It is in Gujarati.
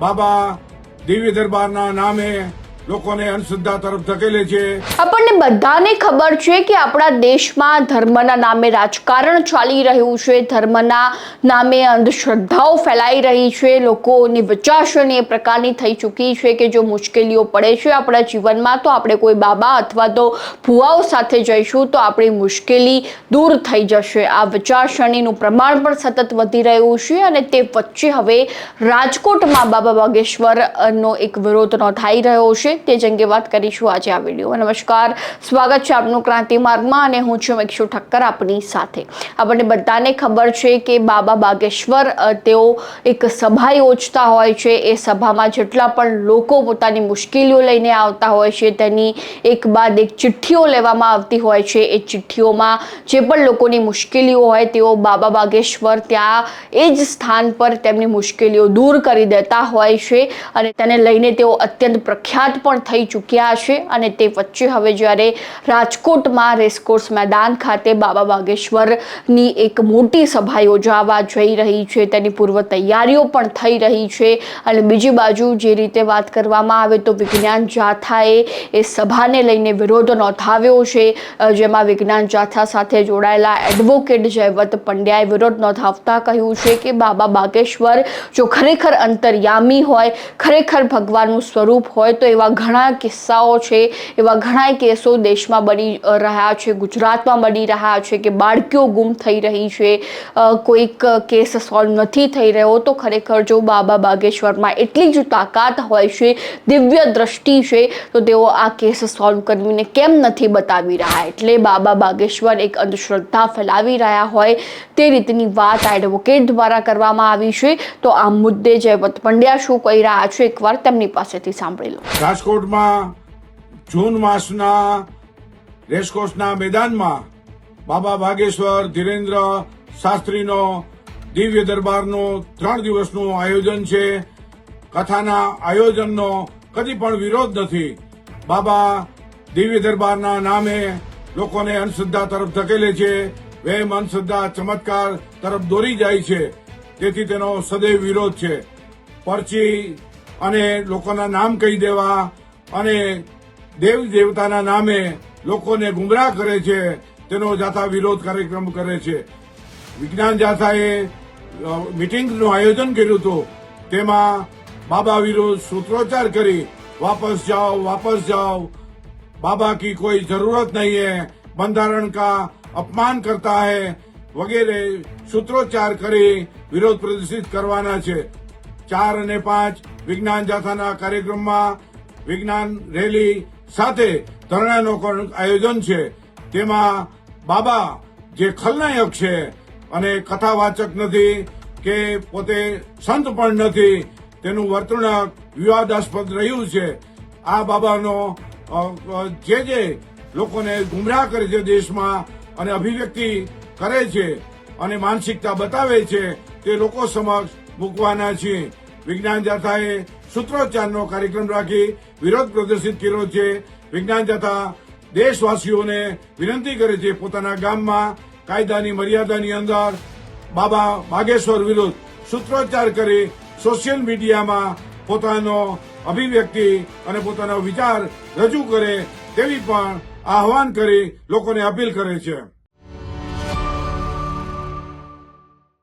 બાબા દિવ્ય દરબારના નામે લોકોને અંધશ્રદ્ધા તરફ ધકેલે છે। આપણને બધાને ખબર છે કે આપણા દેશમાં ધર્મના નામે રાજકારણ ચાલી રહ્યું છે, ધર્મના નામે અંધશ્રદ્ધાઓ ફેલાઈ રહી છે, લોકોની વિચારસરણી એ પ્રકારની થઈ ચૂકી છે કે જો મુશ્કેલીઓ પડે છે આપણા જીવનમાં તો આપણે કોઈ બાબા અથવા તો ભુવાઓ સાથે જઈશું તો આપણી મુશ્કેલી દૂર થઈ જશે। આ વિચારસરણીનું પ્રમાણ પણ સતત વધી રહ્યું છે અને તે વચ્ચે હવે રાજકોટમાં બાબા બાગેશ્વરનો એક વિરોધ નોંધાઈ રહ્યો છે। તે જ અંગે વાત કરીશું આજે આ વિડીયોમાં। નમસ્કાર, સ્વાગત છે આપનું ક્રાંતિ માર્ગમાં અને હું છું મેક્ષુ ઠક્કર આપની સાથે। આપણને બધાને ખબર છે કે બાબા બાગેશ્વર તેઓ એક સભા યોજતા હોય છે, એ સભામાં જેટલા પણ લોકો પોતાની મુશ્કેલીઓ લઈને આવતા હોય છે તેની એક બાદ એક ચિઠ્ઠીઓ લેવામાં આવતી હોય છે। એ ચિઠ્ઠીઓમાં જે પણ લોકોની મુશ્કેલીઓ હોય તેઓ બાબા બાગેશ્વર ત્યાં એ જ સ્થાન પર તેમની મુશ્કેલીઓ દૂર કરી દેતા હોય છે અને તેને લઈને તેઓ અત્યંત પ્રખ્યાત પણ થઈ ચૂક્યા છે અને તે વચ્ચે હવે જ્યારે રાજકોટમાં રેસકોર્સ મેદાન ખાતે બાબા બાગેશ્વરની એક મોટી સભા યોજાવા જઈ રહી છે, તેની પૂર્વ તૈયારીઓ પણ થઈ રહી છે અને બીજી બાજુ જે રીતે વાત કરવામાં આવે તો વિજ્ઞાન જાથાએ એ સભાને લઈને વિરોધ નોંધાવ્યો છે, જેમાં વિજ્ઞાન જાથા સાથે જોડાયેલા એડવોકેટ જયવંત પંડ્યાએ વિરોધ નોંધાવતા કહ્યું છે કે બાબા બાગેશ્વર જો ખરેખર અંતર્યામી હોય, ખરેખર ભગવાનનું સ્વરૂપ હોય તો એવા ઘણા કિસ્સાઓ છે, એવા ઘણા કેસો દેશમાં બની રહ્યા છે, ગુજરાતમાં બની રહ્યા છે કે બાળકીઓ ગુમ થઈ રહી છે, કોઈક કેસ સોલ્વ નથી થઈ રહ્યો તો ખરેખર જો બાબા બાગેશ્વરમાં એટલી જ તાકાત હોય છે, દિવ્ય દ્રષ્ટિ છે તો તેઓ આ કેસ સોલ્વ કરીને કેમ નથી બતાવી રહ્યા। એટલે બાબા બાગેશ્વર એક અંધશ્રદ્ધા ફેલાવી રહ્યા હોય તે રીતની વાત આ એડવોકેટ દ્વારા કરવામાં આવી છે। તો આ મુદ્દે જયવંત પંડ્યા શું કહી રહ્યા છે એકવાર તેમની પાસેથી સાંભળી લો। રાજકોટમાં જૂન માસના રેસકોર્સના મેદાનમાં બાબા બાગેશ્વર ધીરેન્દ્ર શાસ્ત્રીનો દિવ્ય દરબારનું 3 દિવસનું આયોજન છે। કથાના આયોજનનો કદી પણ વિરોધ નથી। બાબા દિવ્ય દરબારના નામે લોકોને અંધશ્રદ્ધા તરફ ધકેલે છે, વહેમ, અંધશ્રદ્ધા, ચમત્કાર તરફ દોરી જાય છે, તેથી તેનો સદૈવ વિરોધ છે। પરચી અને લોકોના નામ કહી દેવા અને દેવ દેવતાના નામે લોકોને ગુમરાહ કરે છે તેનો જાથા વિરોધ કાર્યક્રમ કરે છે। વિજ્ઞાન જાથાએ મીટિંગનું આયોજન કર્યું હતું, તેમાં બાબા વિરુદ્ધ સૂત્રોચ્ચાર કરી વાપસ જાઓ, बाबा की कोई जरूरत नहीं है, बंधारण का अपमान करता है वगैरह सूत्रोच्चार કરી વિરોધ પ્રદર્શિત કરવાના છે। 4 અને 5 વિજ્ઞાન જાથાના કાર્યક્રમમાં વિજ્ઞાન રેલી સાથે ધરણાનું પણ આયોજન છે। તેમાં બાબા જે ખલનાયક છે અને કથાવાચક નથી કે પોતે સંત પણ નથી, તેનું વર્તણૂક વિવાદાસ્પદ રહ્યું છે। આ બાબાનો જે લોકોને ગુમરાહ કરે છે દેશમાં અને અભિવ્યક્તિ કરે છે અને માનસિકતા બતાવે છે તે લોકો સમક્ષ મૂકવાના છીએ। વિજ્ઞાન જાથાએ સૂત્રોચ્ચારનો કાર્યક્રમ રાખી વિરોધ પ્રદર્શિત કર્યો છે। વિજ્ઞાન જાથા દેશવાસીઓને વિનંતી કરે છે પોતાના ગામમાં કાયદાની મર્યાદાની અંદર બાબા બાગેશ્વર વિરુદ્ધ સૂત્રોચ્ચાર કરી સોશિયલ મીડિયામાં પોતાનો અભિવ્યક્તિ અને પોતાનો વિચાર રજૂ કરે તેવી પણ આહવાન કરી લોકોને અપીલ કરે છે।